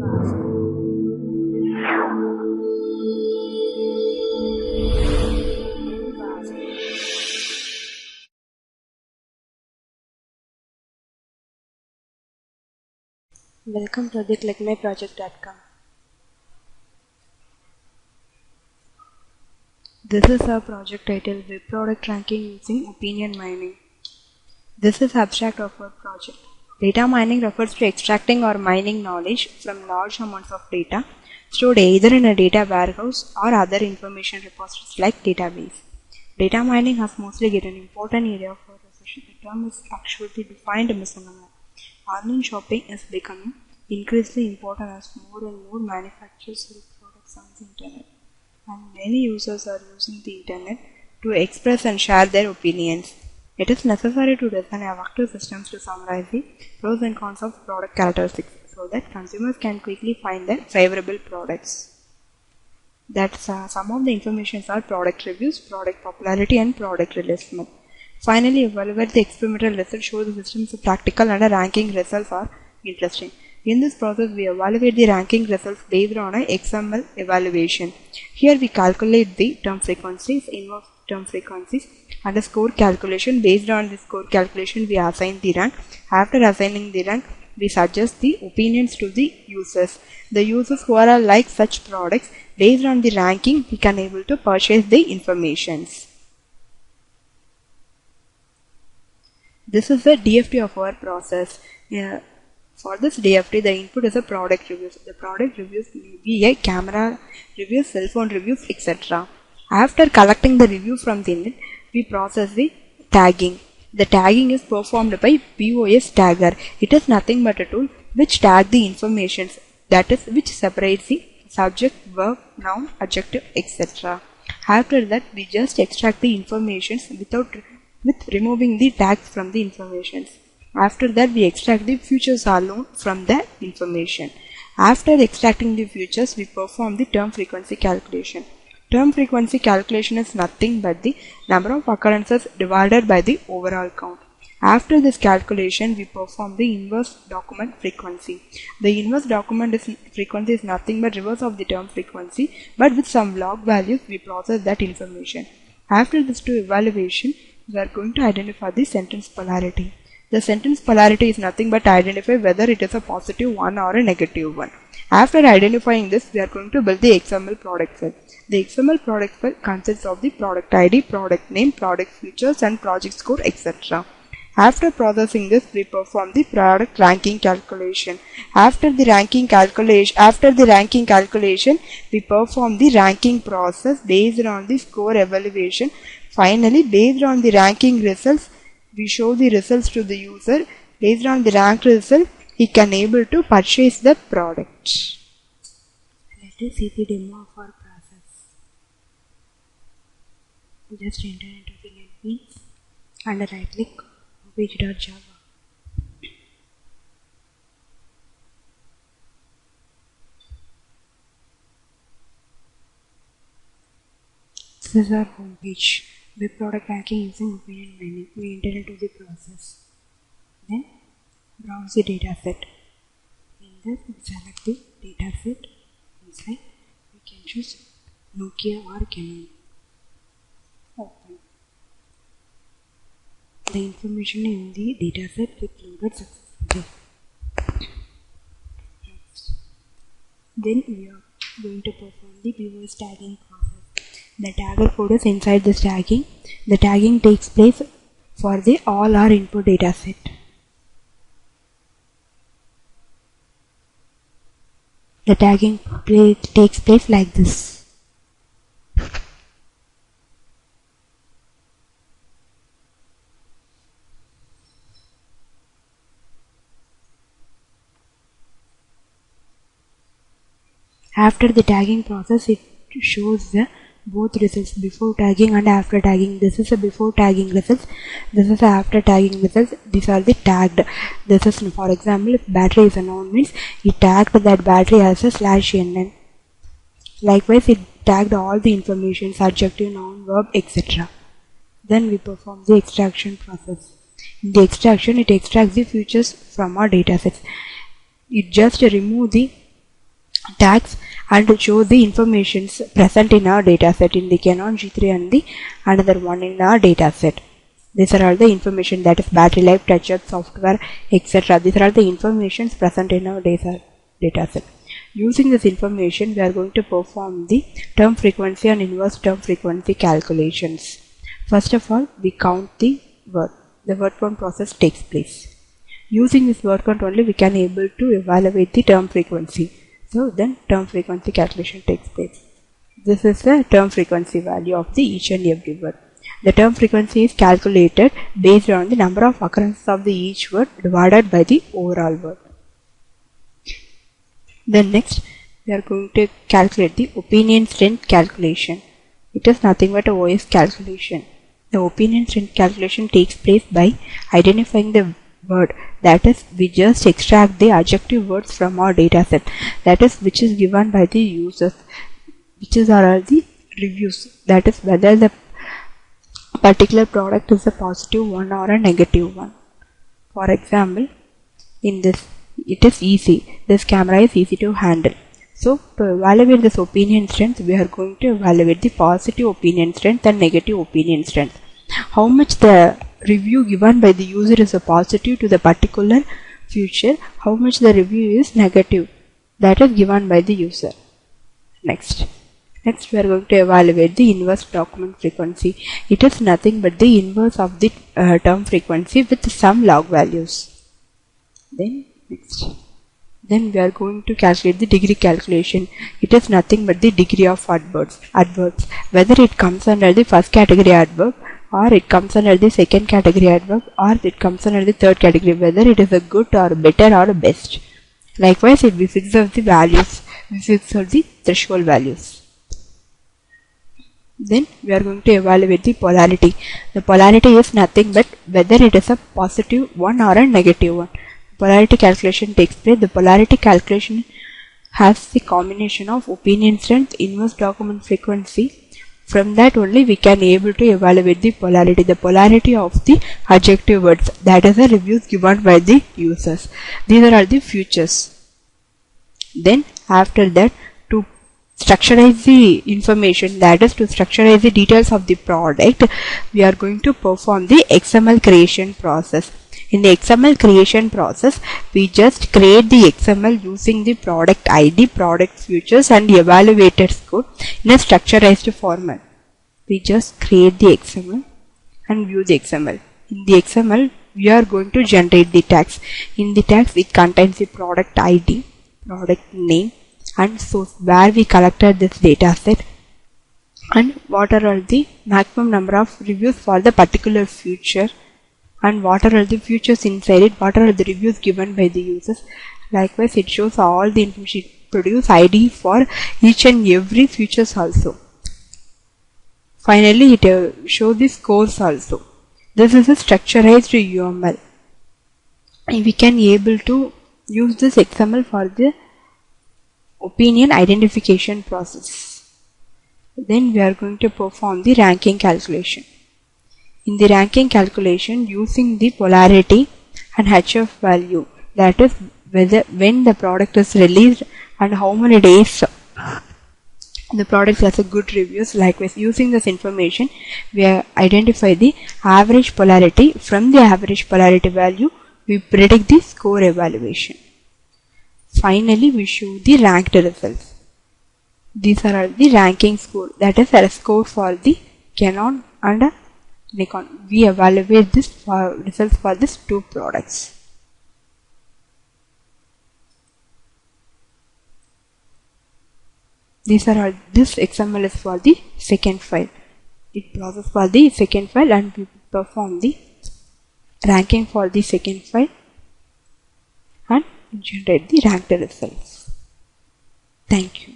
Welcome to the clickmyproject.com. This is our project titled Web Product Ranking Using Opinion Mining. This is abstract of our project. Data mining refers to extracting or mining knowledge from large amounts of data stored either in a data warehouse or other information repositories like database. Data mining has mostly get an important area for research. The term is actually defined misnomer. Online shopping is becoming increasingly important as more and more manufacturers sell products on the internet, and many users are using the internet to express and share their opinions. It is necessary to design effective systems to summarize the pros and cons of product characteristics so that consumers can quickly find their favorable products. Some of the information are product reviews, product popularity, and product releasement. Finally, evaluate the experimental results, show the system's practical and ranking results are interesting. In this process, we evaluate the ranking results based on an XML evaluation. Here we calculate the term frequencies, inverse term frequencies, and a score calculation. Based on the score calculation, we assign the rank. After assigning the rank, we suggest the opinions to the users. The users who are like such products, based on the ranking, we can able to purchase the informations. This is the DFT of our process. For this DFT, the input is a product reviews. The product reviews may be a camera reviews, cell phone reviews, etc. After collecting the review from the net, we process the tagging. The tagging is performed by BOS tagger. It is nothing but a tool which tag the information, that is, which separates the subject, verb, noun, adjective, etc. After that, we just extract the information with removing the tags from the information. After that, we extract the futures alone from the information. After extracting the futures, we perform the term frequency calculation. Term frequency calculation is nothing but the number of occurrences divided by the overall count. After this calculation, we perform the inverse document frequency. The inverse document frequency is nothing but reverse of the term frequency, but with some log values, we process that information. After this two evaluation, we are going to identify the sentence polarity. The sentence polarity is nothing but identify whether it is a positive one or a negative one. After identifying this, we are going to build the XML product file. The XML product file consists of the product ID, product name, product features, and project score, etc. After processing this, we perform the product ranking calculation. After the ranking calculation, we perform the ranking process based on the score evaluation. Finally, based on the ranking results, we show the results to the user. Based on the ranked result, he can able to purchase the product. Let us see the demo of our process. Just enter into the NetBeans and right click page.java. This is our home page. Web product ranking using opinion mining. We enter into the process. Then browse the dataset. In this, we select the dataset. Inside, we can choose Nokia or Canon. Open. The information in the dataset is loaded successfully. Then we are going to perform the BOS tagging process. The tagger code is inside this tagging. The tagging takes place for the all our input dataset. The tagging takes place like this. After the tagging process, it shows the both results before tagging and after tagging. This is a before tagging results. This is a after tagging results. These are the tagged. This is, for example, if battery is a noun, means it tagged that battery as a /NN. Likewise, it tagged all the information, adjective, noun, verb, etc. Then we perform the extraction process. In the extraction, it extracts the features from our datasets. It just remove the tags and show the informations present in our dataset in the Canon G3 and the another one in our dataset. These are all the information, that is battery life, touch-up, software, etc. These are all the informations present in our dataset. Using this information, we are going to perform the term frequency and inverse term frequency calculations. First of all, we count the word. The word count process takes place. Using this word count only, we can able to evaluate the term frequency. So then term frequency calculation takes place. This is the term frequency value of the each and every word. The term frequency is calculated based on the number of occurrences of the each word divided by the overall word. Then next, we are going to calculate the opinion strength calculation. It is nothing but a OS calculation. The opinion strength calculation takes place by identifying the word, that is, we just extract the adjective words from our dataset, that is, which is given by the users, which are the reviews, that is, whether the particular product is a positive one or a negative one. For example, in this, it is easy. This camera is easy to handle. So, to evaluate this opinion strength, we are going to evaluate the positive opinion strength and negative opinion strength. How much the review given by the user is a positive to the particular feature, how much the review is negative, that is given by the user. Next, we are going to evaluate the inverse document frequency. It is nothing but the inverse of the term frequency with some log values. Then we are going to calculate the degree calculation. It is nothing but the degree of adverbs, whether it comes under the first category adverb, or it comes under the second category adverb, or it comes under the third category, whether it is a good or better or best. Likewise, if we fix out the values, we fix out the threshold values. Then we are going to evaluate the polarity. The polarity is nothing but whether it is a positive one or a negative one. Polarity calculation takes place. The polarity calculation has the combination of opinion strength, inverse document frequency. From that only we can able to evaluate the polarity of the adjective words, that is the reviews given by the users. These are all the features. Then after that, to structurize the information, that is to structurize the details of the product, we are going to perform the XML creation process. In the XML creation process, we just create the XML using the product ID, product features and evaluated score in a structurized format. We just create the XML and view the XML. In the XML, we are going to generate the tags. In the tags, it contains the product ID, product name and source where we collected this data set, and what are the maximum number of reviews for the particular feature, and what are the features inside it, what are the reviews given by the users. Likewise, it shows all the information, produce ID for each and every features also. Finally, it shows the scores also. This is a structurized UML. We can able to use this XML for the opinion identification process. Then we are going to perform the ranking calculation. In the ranking calculation, using the polarity and HF value, that is whether when the product is released and how many days the product has a good reviews. Likewise, using this information, we identify the average polarity. From the average polarity value, we predict the score evaluation. Finally, we show the ranked results. These are the ranking score, that is a score for the Canon and Nikon. We evaluate this for results for these two products. This XML is for the second file. It processes for the second file and we perform the ranking for the second file and generate the ranked results. Thank you.